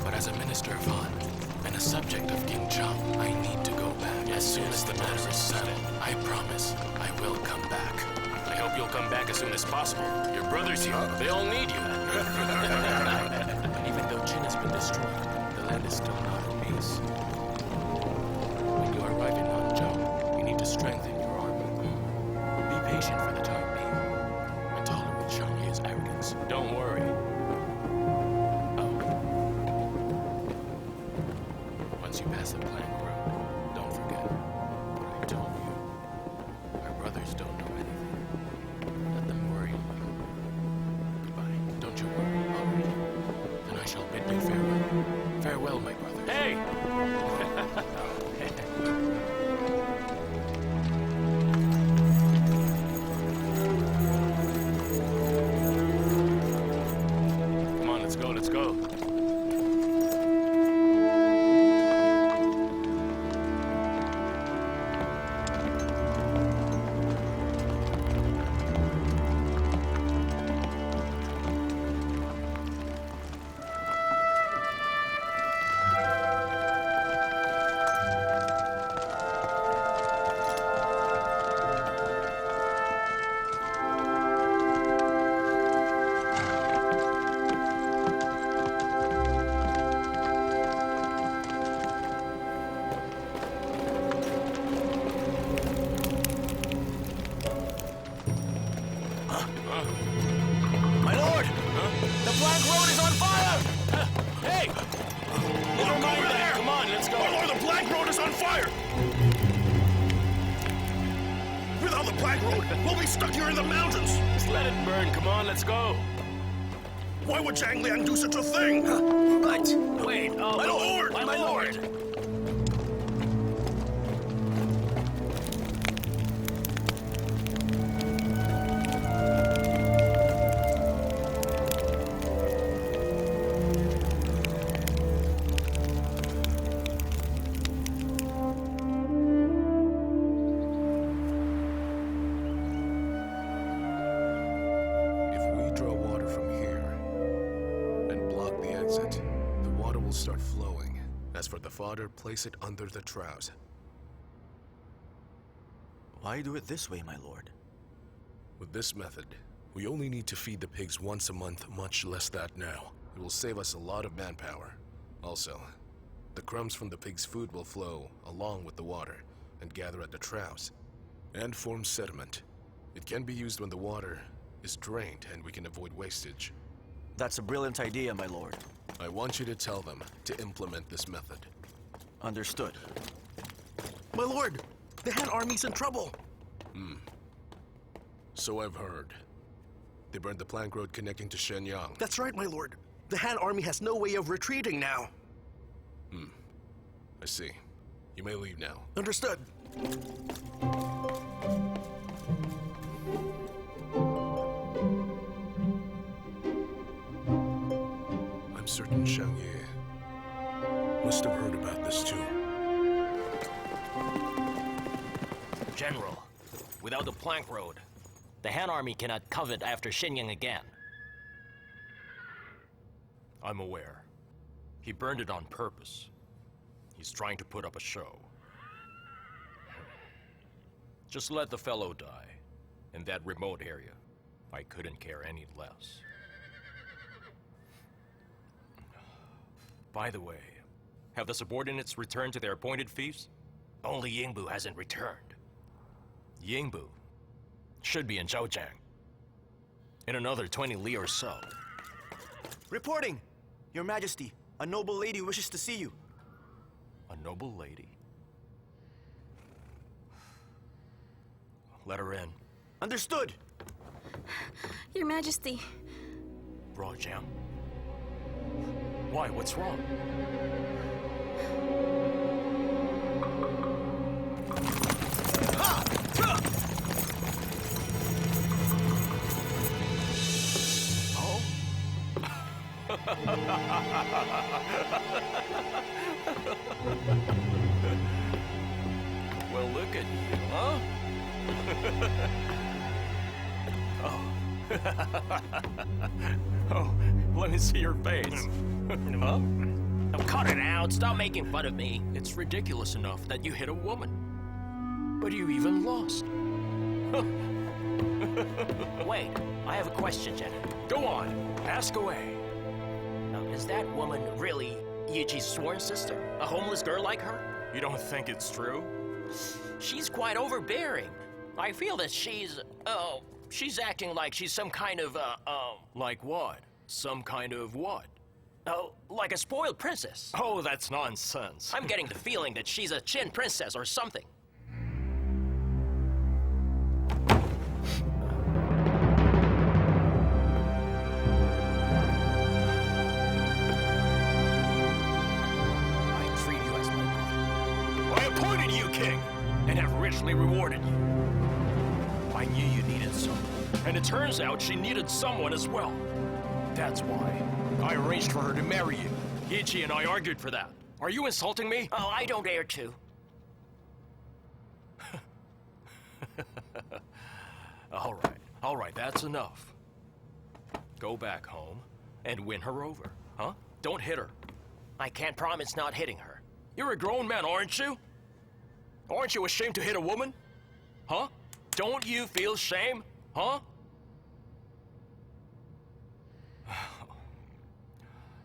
But as a minister of Han, and a subject of King Chang, I need to go back. As soon as the matter is settled, I promise I will come back. I hope you'll come back as soon as possible. Your brothers here, they all need you. Even though Qin has been destroyed, the land is still not at peace. When you arrive in Nanzhou, you need to strengthen your army. Be patient for the time being, and tolerate Xiang Yu's arrogance. Don't worry. Once you pass the plank road, don't forget what I told you. Our brothers don't know anything. Let them worry you. Goodbye. Don't you worry, all right? Then I shall bid you farewell. Farewell, my brothers. Hey! Come on, let's go, let's go. Why would Zhang Liang do such a thing? But... Wait, my lord! My lord! As for the fodder, place it under the troughs. Why do it this way, my lord? With this method, we only need to feed the pigs once a month, much less that now. It will save us a lot of manpower. Also, the crumbs from the pigs' food will flow along with the water and gather at the troughs and form sediment. It can be used when the water is drained and we can avoid wastage. That's a brilliant idea, my lord. I want you to tell them to implement this method. Understood. My lord, the Han army's in trouble. So I've heard. They burned the plank road connecting to Shenyang. That's right, my lord. The Han army has no way of retreating now. I see. You may leave now. Understood. I'm certain Xiang Yu must have heard about this too. General, without the plank road, the Han army cannot covet after Shenyang again. I'm aware. He burned it on purpose. He's trying to put up a show. Just let the fellow die. In that remote area, I couldn't care any less. By the way, have the subordinates returned to their appointed fiefs? Only Yingbu hasn't returned. Yingbu Should be in Zhoujiang. In another 20 li or so. Reporting! Your Majesty, a noble lady wishes to see you. A noble lady? Let her in. Understood! Your Majesty. Brojiang? Why, what's wrong? Oh? Well, look at you, huh? Oh. Oh, let me see your face. Huh? Now cut it out. Stop making fun of me. It's ridiculous enough that you hit a woman. But you even lost. Wait, I have a question, Jen. Go on. Ask away. Now, is that woman really Yiji's sworn sister? A homeless girl like her? You don't think it's true? She's quite overbearing. I feel that she's acting like she's some kind of, Like what? Some kind of what? like a spoiled princess. Oh, that's nonsense. I'm getting the feeling that she's a Qin princess or something. I treat you as my brother. I appointed you king, and have richly rewarded you. I knew you needed someone, and it turns out she needed someone as well. That's why I arranged for her to marry you. Yiji and I argued for that. Are you insulting me? Oh, I don't dare to. All right, that's enough. Go back home and win her over, huh? Don't hit her. I can't promise not hitting her. You're a grown man, aren't you? Aren't you ashamed to hit a woman? Huh? Don't you feel shame? Huh?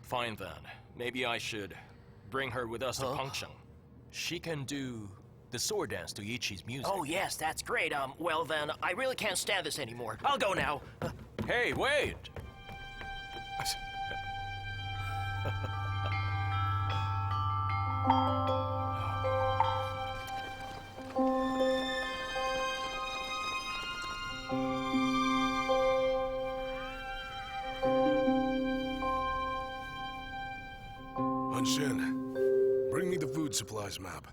Fine then. Maybe I should bring her with us to Pengcheng. She can do the sword dance to Yichi's music. Oh, yes, that's great. Well then, I really can't stand this anymore. I'll go now. Hey, wait! Han Xin, bring me the food supplies map.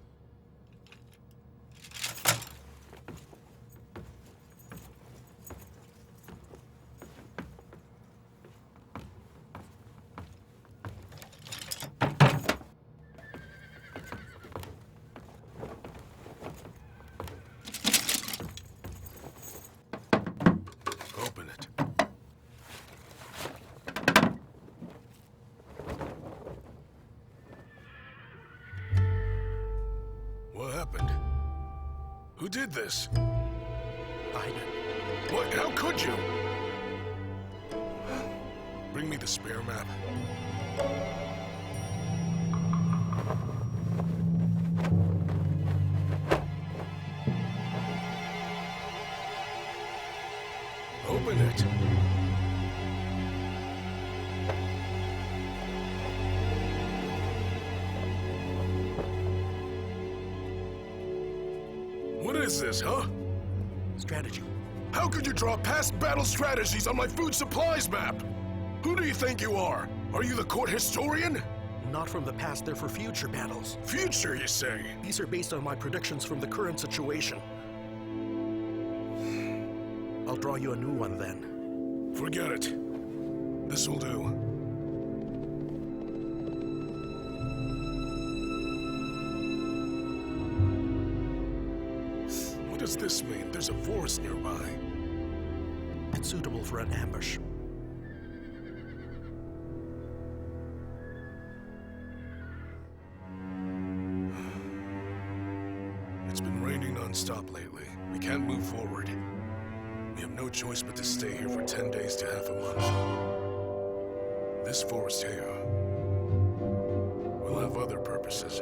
Open it. What happened? Who did this? I did. What? How could you? Bring me the spare map. Open it. What is this, huh? Strategy. How could you draw past battle strategies on my food supplies map? Who do you think you are? Are you the court historian? Not from the past, they're for future battles. Future, you say? These are based on my predictions from the current situation. I'll draw you a new one then. Forget it. This'll do. What does this mean? There's a forest nearby. It's suitable for an ambush. It's been raining non-stop lately. We can't move forward. We have no choice but to stay here for 10 days to half a month. This forest here will have other purposes.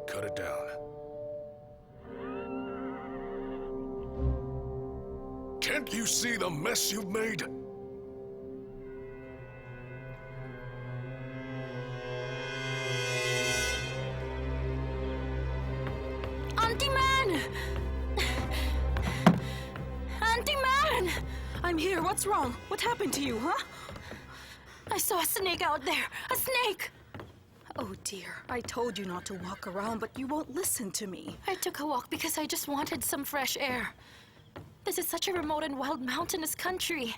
Cut it down. Can't you see the mess you've made? Auntie-man! Auntie-man! I'm here. What's wrong? What happened to you, huh? I saw a snake out there. A snake! Oh dear. I told you not to walk around, but you won't listen to me. I took a walk because I just wanted some fresh air. This is such a remote and wild mountainous country.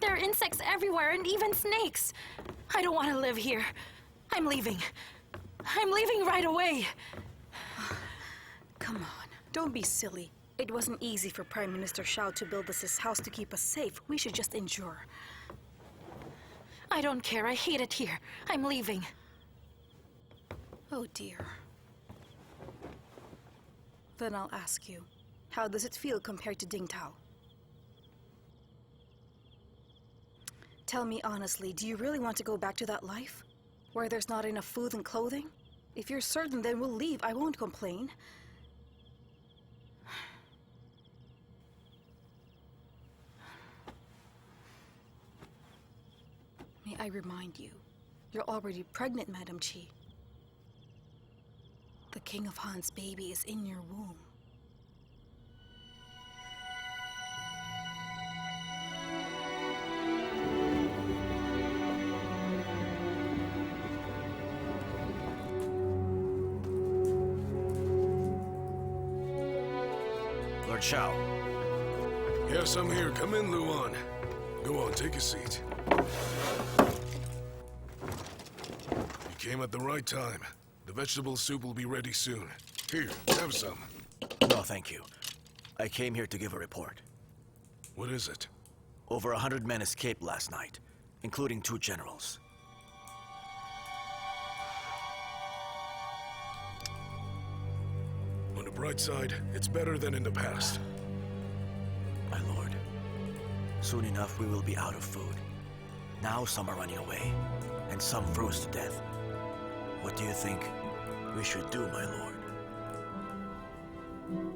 There are insects everywhere and even snakes. I don't want to live here. I'm leaving. I'm leaving right away. Come on, don't be silly. It wasn't easy for Prime Minister Xiao to build us this house to keep us safe. We should just endure. I don't care. I hate it here. I'm leaving. Oh dear. Then I'll ask you, how does it feel compared to Ding Tao? Tell me honestly, do you really want to go back to that life? Where there's not enough food and clothing? If you're certain, then we'll leave. I won't complain. May I remind you, you're already pregnant, Madam Qi. The King of Han's baby is in your womb. Lord Xiao. Yes, I'm here. Come in, Luan. Go on, take a seat. You came at the right time. The vegetable soup will be ready soon. Here, have some. No, thank you. I came here to give a report. What is it? Over 100 men escaped last night, including 2 generals. On the bright side, it's better than in the past. My lord, soon enough we will be out of food. Now some are running away, and some froze to death. What do you think we should do, my lord?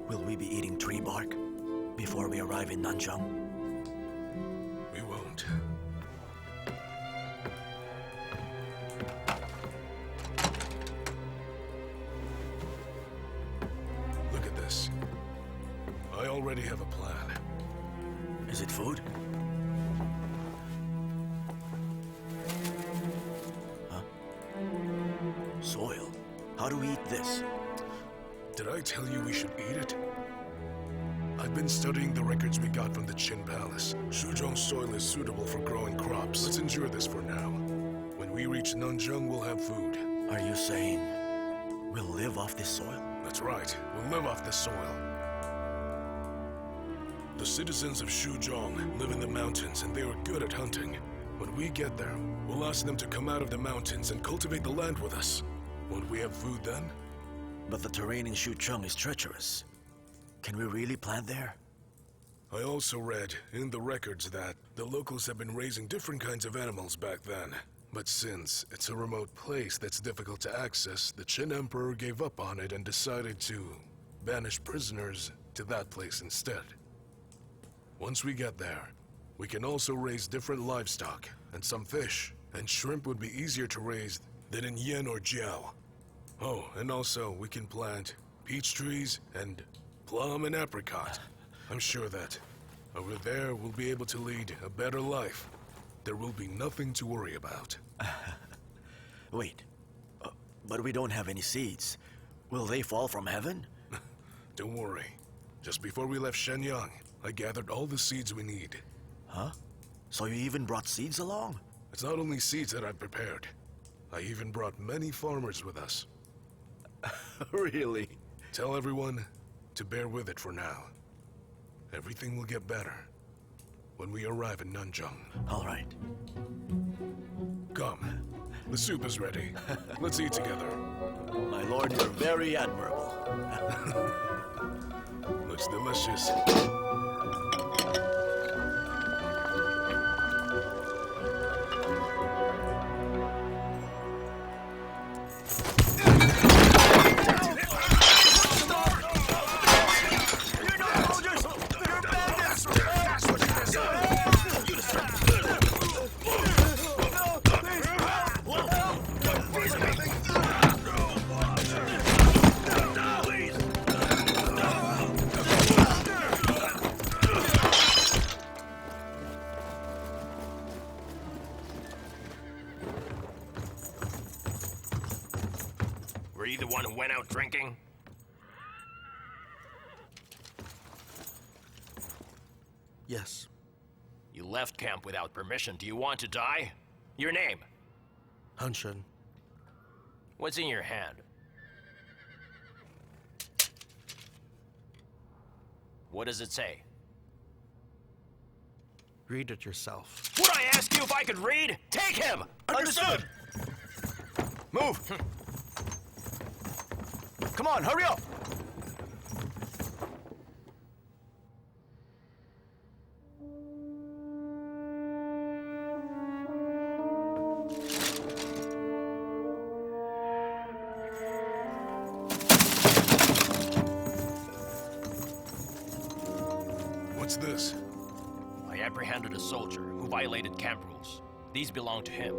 Will we be eating tree bark before we arrive in Nanzhong? We won't. Look at this. I already have a plan. Is it food? Huh? Soil? How do we eat this? Did I tell you we should eat it? I've been studying the records we got from the Qin Palace. Shuzhong's soil is suitable for growing crops. Let's endure this for now. When we reach Nanzhong, we'll have food. Are you saying we'll live off this soil? That's right. We'll live off this soil. The citizens of Shuzhong live in the mountains, and they are good at hunting. When we get there, we'll ask them to come out of the mountains and cultivate the land with us. Won't we have food then? But the terrain in Shuzhong is treacherous. Can we really plant there? I also read in the records that the locals have been raising different kinds of animals back then. But since it's a remote place that's difficult to access, the Qin Emperor gave up on it and decided to banish prisoners to that place instead. Once we get there, we can also raise different livestock and some fish, and shrimp would be easier to raise than in Yen or Jiao. Oh, and also we can plant peach trees and plum and apricot. I'm sure that over there we'll be able to lead a better life. There will be nothing to worry about. Wait, but we don't have any seeds. Will they fall from heaven? Don't worry. Just before we left Shenyang, I gathered all the seeds we need. Huh? So you even brought seeds along? It's not only seeds that I've prepared. I even brought many farmers with us. Really? Tell everyone to bear with it for now. Everything will get better when we arrive in Nanzhong. All right. Come. The soup is ready. Let's eat together. My lord, you're very admirable. Looks delicious. Were you the one who went out drinking? Yes. You left camp without permission. Do you want to die? Your name? Han Xin. What's in your hand? What does it say? Read it yourself. Would I ask you if I could read? Take him! Understood! Move! Come on, hurry up! What's this? I apprehended a soldier who violated camp rules. These belong to him.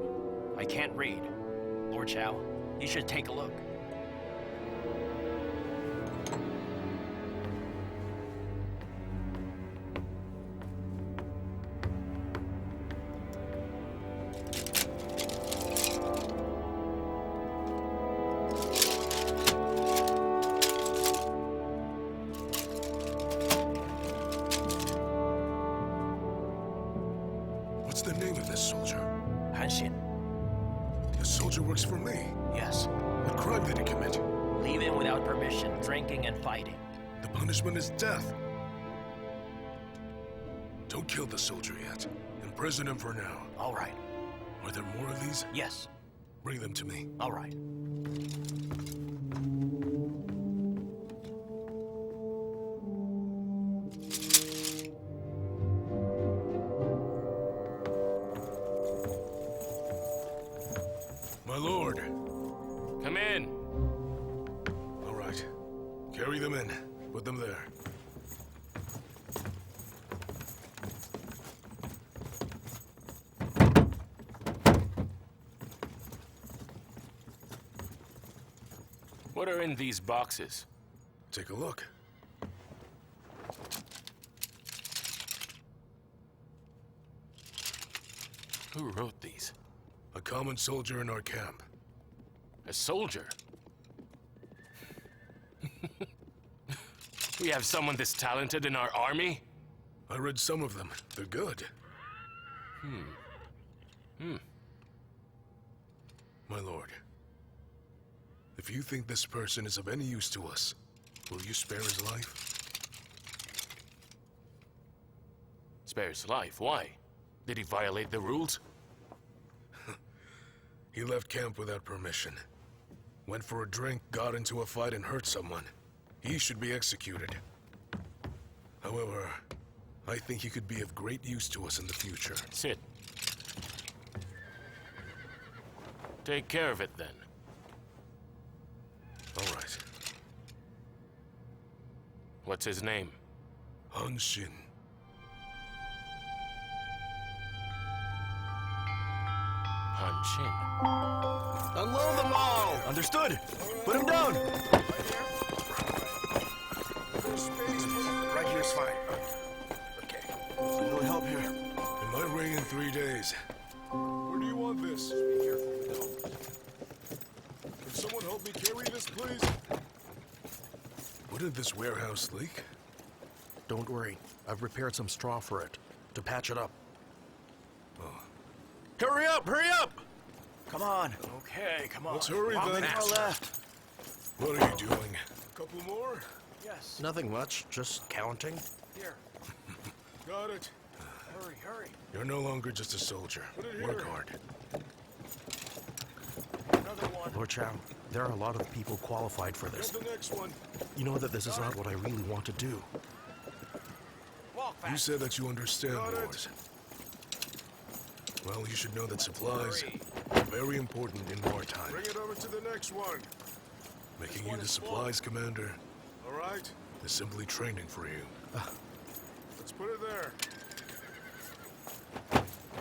I can't read. Lord Xiao, you should take a look. What's the name of this soldier? Han Xin. The soldier works for me. Yes. What crime did he commit? Leaving without permission, drinking and fighting. The punishment is death. Don't kill the soldier yet. Imprison him for now. All right. Are there more of these? Yes. Bring them to me. All right. My lord. Come in. All right. Carry them in. Put them there. What are in these boxes? Take a look. Who wrote these? A common soldier in our camp. A soldier? We have someone this talented in our army? I read some of them. They're good. My lord, if you think this person is of any use to us, will you spare his life? Spare his life? Why? Did he violate the rules? He left camp without permission. Went for a drink, got into a fight, and hurt someone. He should be executed. However, I think he could be of great use to us in the future. Sit. Take care of it then. All right. What's his name? Han Xin. Han Xin. Unload them all! Understood! Put him down! Right here's fine. Okay. No help here. It might rain in 3 days. Where do you want this? Be careful. Can someone help me carry this, please? Wouldn't this warehouse leak? Don't worry. I've repaired some straw for it to patch it up. Hurry up! Hurry up! Come on. Okay, come on. Let's hurry How then. many more left? What are you doing? A couple more? Yes. Nothing much, just counting. Here. Got it. Hurry, hurry. You're no longer just a soldier. Work hard. Another one. Lord Xiao, there are a lot of people qualified for this. Get the next one. You know that this is not what I really want to do. Walk fast. You said that you understand Got it. wars. Well, you should know that supplies are very important in wartime. Bring it over to the next one. Making you the supplies commander All right. is simply training for you. Let's put it there.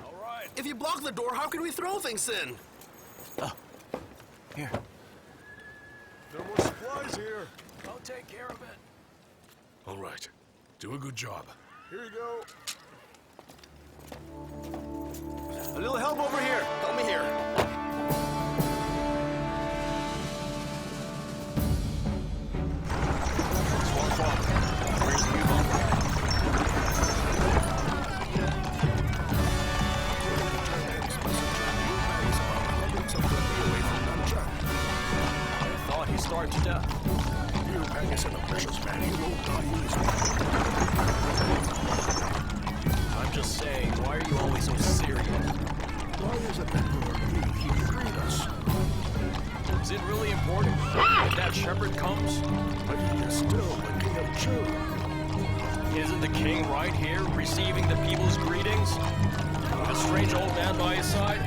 All right. If you block the door, how can we throw things in? Here. There are more supplies here. I'll take care of it. All right. Do a good job. Here you go. A little help over here. Help me here. I thought he starved to death. You, Magnus, and the precious man, he won't die easily. I'm just saying, why are you always so serious? Why is it that you are he freed us? Is it really important that that shepherd comes? But he is still the king of Chu. Isn't the king right here receiving the people's greetings? With a strange old man by his side?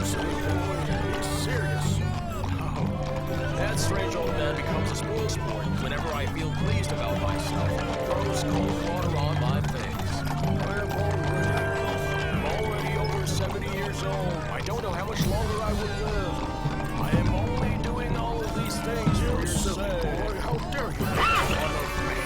He's serious. That strange old man becomes a spoilsport whenever I feel pleased about myself. Throws cold water on my face. I'm already over 70 years old. I don't know how much longer I will live. I am only doing all of these things for your sake. Boy, how dare you make fun of me?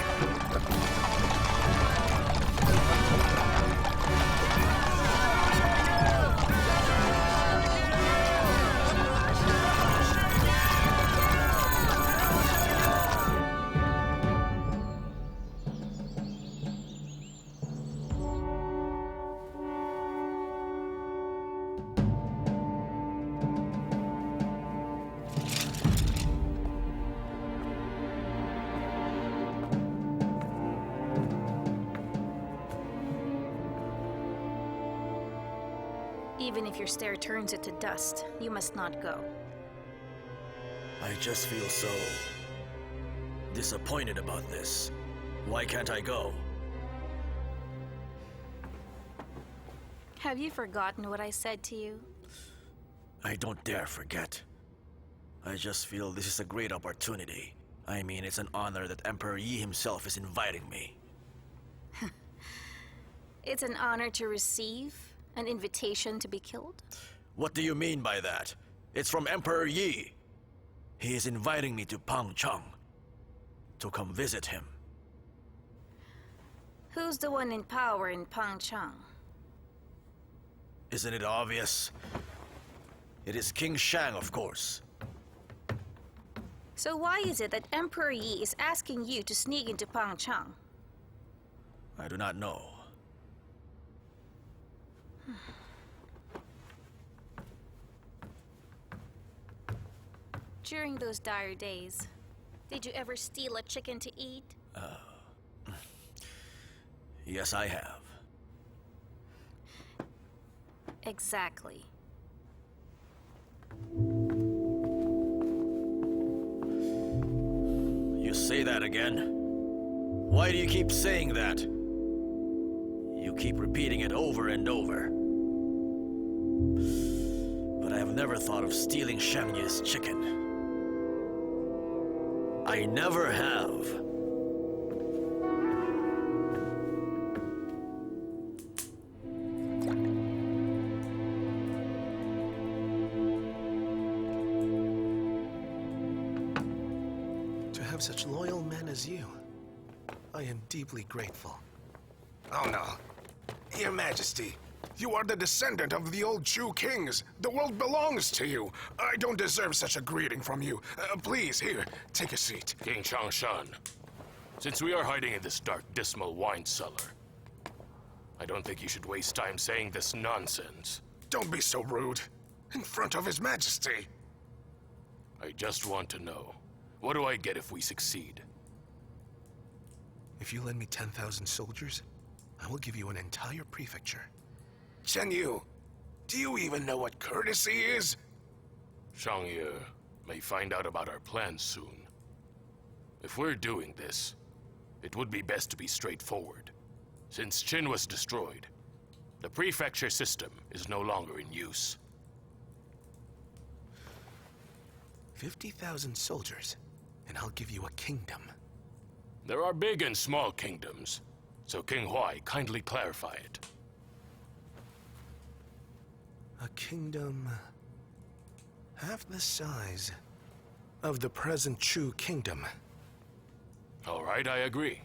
Even if your stare turns it to dust, you must not go. I just feel so disappointed about this. Why can't I go? Have you forgotten what I said to you? I don't dare forget. I just feel this is a great opportunity. I mean, it's an honor that Emperor Yi himself is inviting me. It's an honor to receive an invitation to be killed? What do you mean by that? It's from Emperor Yi. He is inviting me to Pangcheng to come visit him. Who's the one in power in Pangcheng? Isn't it obvious? It is King Shang, of course. So why is it that Emperor Yi is asking you to sneak into Pangcheng? I do not know. During those dire days, did you ever steal a chicken to eat? Yes, I have. Exactly. You say that again? Why do you keep saying that? You keep repeating it over and over. But I have never thought of stealing Xiang Yu's chicken. I never have. To have such loyal men as you, I am deeply grateful. Oh no. Your Majesty, you are the descendant of the old Chu kings. The world belongs to you. I don't deserve such a greeting from you. Please, here, take a seat. King Changshan, since we are hiding in this dark, dismal wine cellar, I don't think you should waste time saying this nonsense. Don't be so rude. In front of His Majesty. I just want to know, what do I get if we succeed? If you lend me 10,000 soldiers, I will give you an entire prefecture. Chen Yu, do you even know what courtesy is? Xiang Yu may find out about our plans soon. If we're doing this, it would be best to be straightforward. Since Qin was destroyed, the prefecture system is no longer in use. 50,000 soldiers, and I'll give you a kingdom. There are big and small kingdoms, so King Huai kindly clarify it. A kingdom half the size of the present Chu kingdom. All right, I agree.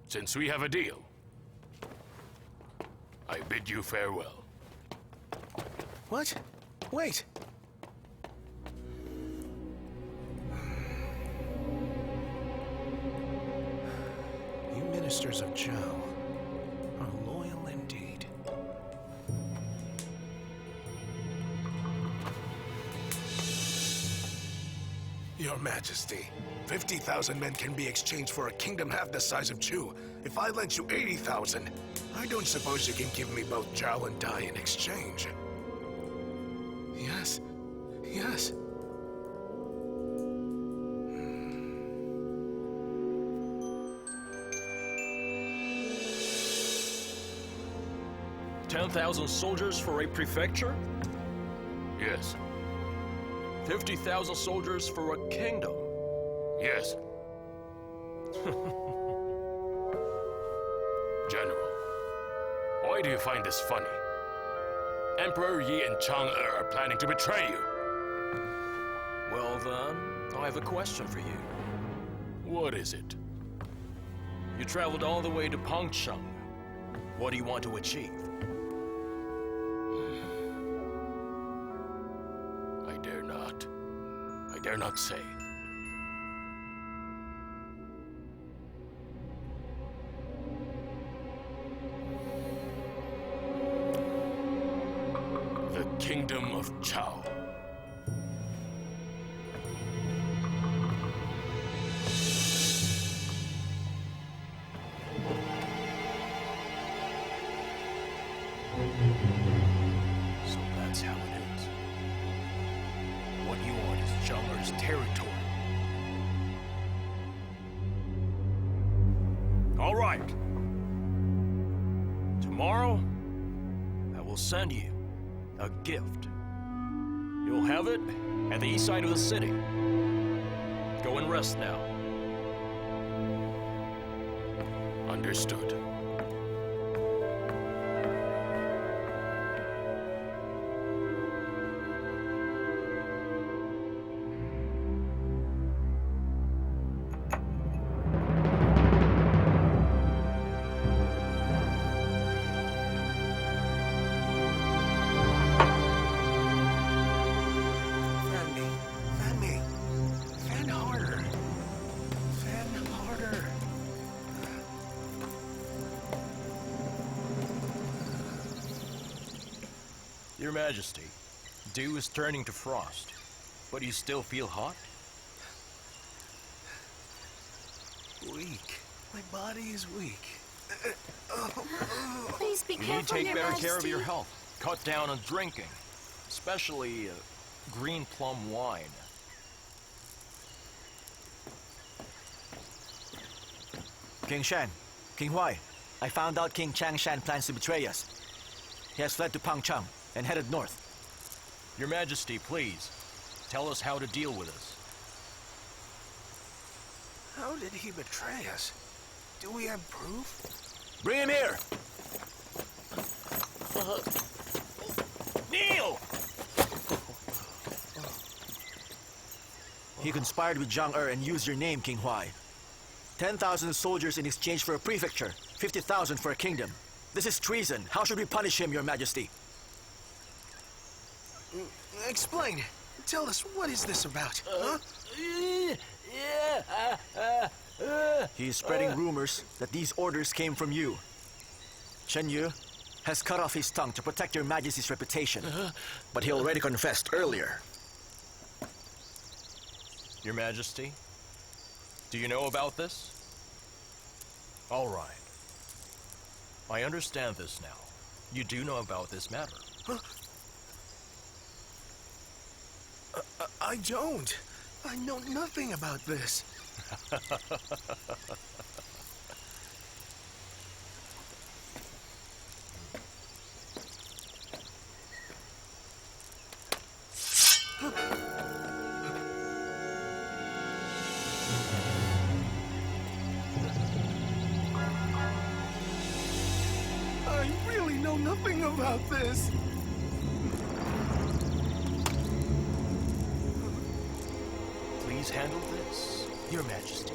Since we have a deal, I bid you farewell. What? Wait! You ministers of Zhao are loyal indeed. Your Majesty, 50,000 men can be exchanged for a kingdom half the size of Chu. If I lent you 80,000, I don't suppose you can give me both Zhao and Dai in exchange. Yeah, Yes. Yes. 10,000 soldiers for a prefecture? Yes. 50,000 soldiers for a kingdom? Yes. General, why do you find this funny? Emperor Yi and Chang'e are planning to betray you. Well then, I have a question for you. What is it? You traveled all the way to Pengcheng. What do you want to achieve? I dare not say. The Kingdom of Chao. So that's how it is. What you want is Zhang'er's territory. All right. Tomorrow, I will send you a gift. You'll have it at the east side of the city. Go and rest now. Understood. Your Majesty, dew is turning to frost, but you still feel hot? Weak. My body is weak. Please be You need careful, to take Your better Majesty. care of your health. Cut down on drinking, especially green plum wine. King Shan, King Huai, I found out King Changshan plans to betray us. He has fled to Pengcheng and headed north. Your Majesty, please, tell us how to deal with this. How did he betray us? Do we have proof? Bring him here! Kneel! He conspired with Zhang'e and used your name, King Huai. 10,000 soldiers in exchange for a prefecture, 50,000 for a kingdom. This is treason. How should we punish him, Your Majesty? Explain. Tell us, what is this about, huh? He is spreading rumors that these orders came from you. Chen Yu has cut off his tongue to protect Your Majesty's reputation, but he already confessed earlier. Your Majesty, do you know about this? All right. I understand this now. You do know about this matter. I don't. I know nothing about this. I really know nothing about this. Please handle this, Your Majesty.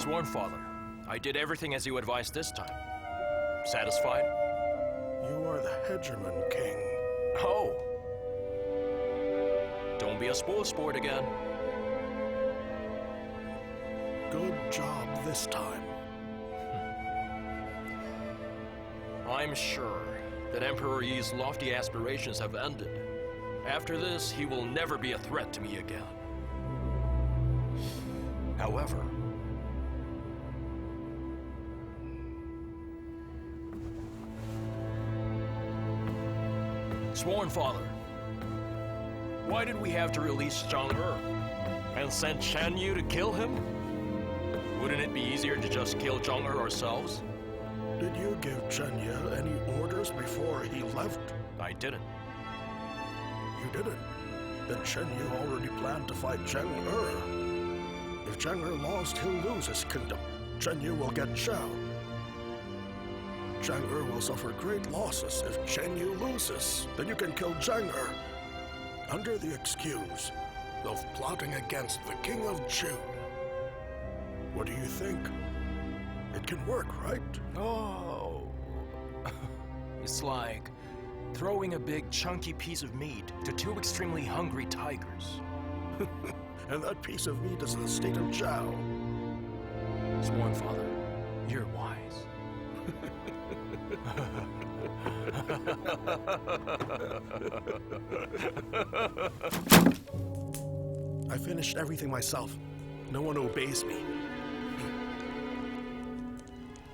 Sworn Father, I did everything as you advised this time. Satisfied? You are the hegemon, King. Oh. Don't be a spoil sport again. Good job this time. I'm sure that Emperor Yi's lofty aspirations have ended. After this, he will never be a threat to me again. However, Sworn Father, why did we have to release Zhang He and send Chen Yu to kill him? Wouldn't it be easier to just kill Zhang He ourselves? Did you give Chen Yu any orders before he left? I didn't. You didn't? Then Chen Yu already planned to fight Zhang He. If Zhang He lost, he'll lose his kingdom. Chen Yu will get Xiao. Zhang He will suffer great losses if Chen Yu loses. Then you can kill Zhang He under the excuse of plotting against the King of Chu. What do you think? It can work, right? Oh. It's like throwing a big chunky piece of meat to two extremely hungry tigers. And that piece of meat is the state of Zhao. Sworn Father, you're wise. I finished everything myself. No one obeys me.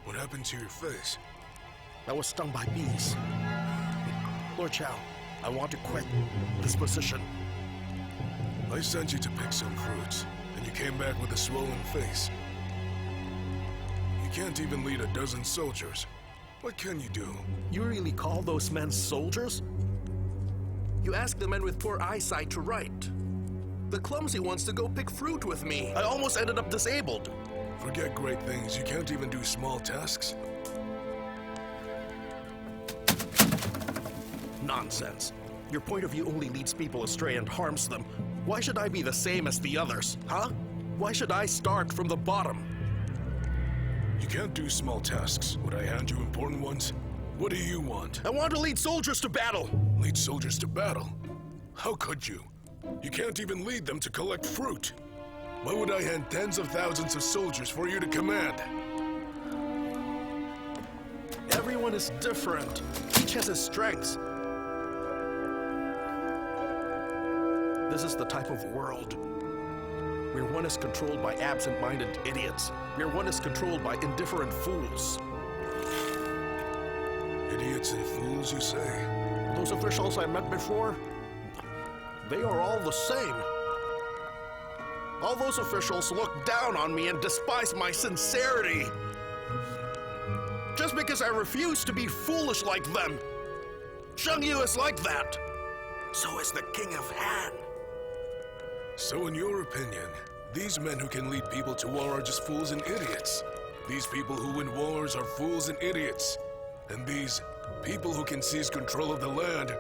What happened to your face? I was stung by bees. Lord Xiao, I want to quit this position. I sent you to pick some fruits, and you came back with a swollen face. You can't even lead a dozen soldiers. What can you do? You really call those men soldiers? You ask the men with poor eyesight to write. The clumsy ones to go pick fruit with me. I almost ended up disabled. Forget great things. You can't even do small tasks. Nonsense. Your point of view only leads people astray and harms them. Why should I be the same as the others, huh? Why should I start from the bottom? You can't do small tasks. Would I hand you important ones? What do you want? I want to lead soldiers to battle. Lead soldiers to battle? How could you? You can't even lead them to collect fruit. Why would I hand tens of thousands of soldiers for you to command? Everyone is different. Each has his strengths. This is the type of world where one is controlled by absent-minded idiots, where one is controlled by indifferent fools. Idiots and fools, you say? Those officials I met before, they are all the same. All those officials look down on me and despise my sincerity. Just because I refuse to be foolish like them. Xiang Yu is like that. So is the King of Han. So in your opinion, these men who can lead people to war are just fools and idiots. These people who win wars are fools and idiots. And these people who can seize control of the land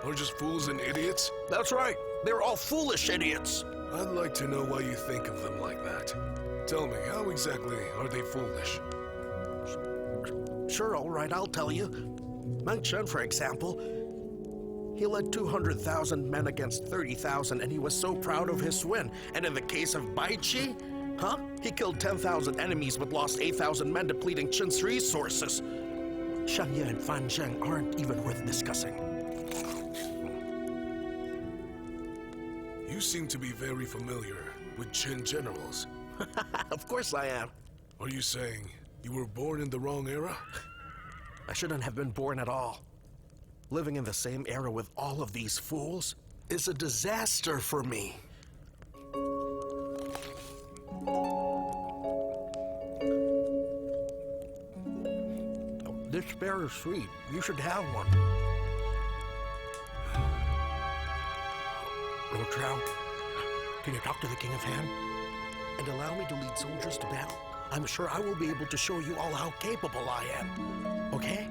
are just fools and idiots? That's right. They're all foolish idiots. I'd like to know why you think of them like that. Tell me, how exactly are they foolish? Sure, all right, I'll tell you. Meng Chen, for example, he led 200,000 men against 30,000, and he was so proud of his win. And in the case of Bai Qi, he killed 10,000 enemies but lost 8,000 men depleting Qin's resources. Xiang Yu and Fan Zheng aren't even worth discussing. You seem to be very familiar with Qin generals. Of course I am. Are you saying you were born in the wrong era? I shouldn't have been born at all. Living in the same era with all of these fools is a disaster for me. This bear is sweet. You should have one. Lord Zhao, can you talk to the King of Han? And allow me to lead soldiers to battle? I'm sure I will be able to show you all how capable I am. Okay?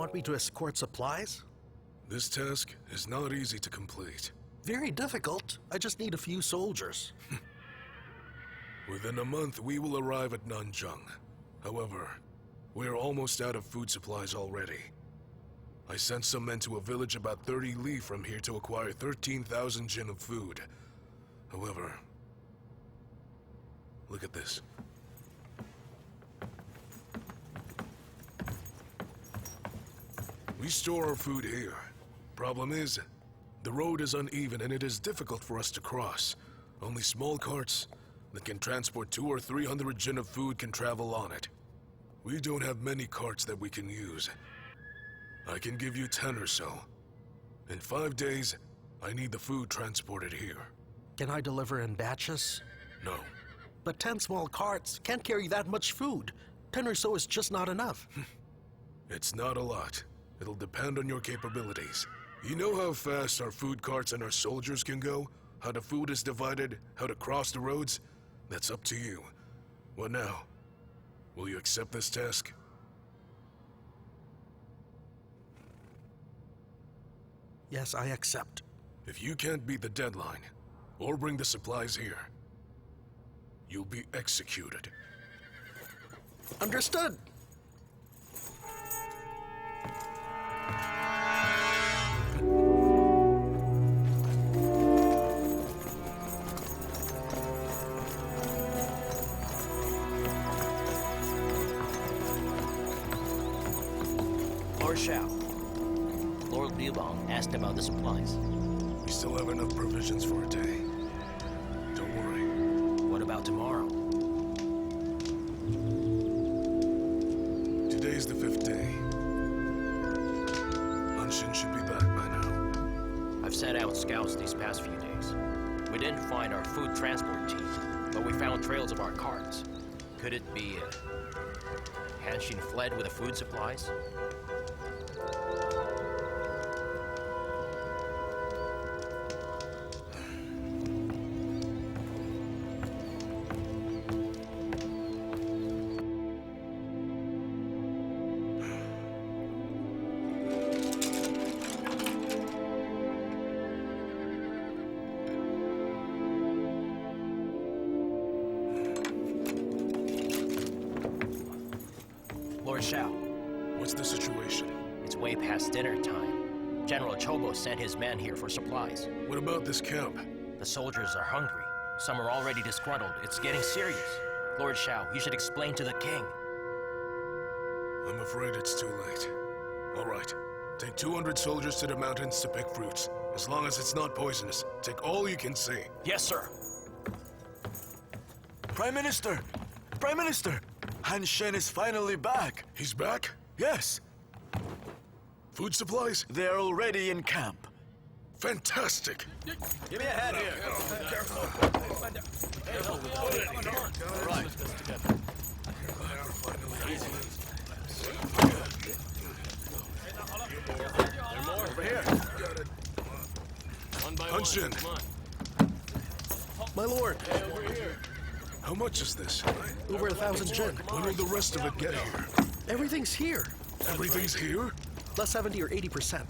want me to escort supplies? This task is not easy to complete. Very difficult. I just need a few soldiers. Within a month, we will arrive at Nanzheng. However, we are almost out of food supplies already. I sent some men to a village about 30 li from here to acquire 13,000 jin of food. However, look at this. We store our food here. Problem is, the road is uneven and it is difficult for us to cross. Only small carts that can transport 200 or 300 jin of food can travel on it. We don't have many carts that we can use. I can give you 10 or so. In 5 days, I need the food transported here. Can I deliver in batches? No. But 10 small carts can't carry that much food. 10 or so is just not enough. It's not a lot. It'll depend on your capabilities. You know how fast our food carts and our soldiers can go? How the food is divided? How to cross the roads? That's up to you. What now? Will you accept this task? Yes, I accept. If you can't beat the deadline, or bring the supplies here, you'll be executed. Understood. Lord Xiao. Lord Liubang asked about the supplies. We still have enough provisions for a day. Don't worry. What about tomorrow? Today's the 5th day. Han Xin should be back by now. I've sent out scouts these past few days. We didn't find our food transport team, but we found trails of our carts. Could it be Han Xin fled with the food supplies? Lord Xiao. What's the situation? It's way past dinner time. General Chobo sent his men here for supplies. What about this camp? The soldiers are hungry. Some are already disgruntled. It's getting serious. Lord Xiao, you should explain to the king. I'm afraid it's too late. All right. Take 200 soldiers to the mountains to pick fruits. As long as it's not poisonous, take all you can see. Yes, sir. Prime Minister! Prime Minister! Han Xin is finally back. He's back? Yes, Food supplies? they're already in camp. Fantastic! Give me a hand here. Over here. Han Xin, My lord, how much is this? over 1,000 jin. When will the rest of it get here? Everything's here. Everything's here? Plus 70 or 80%.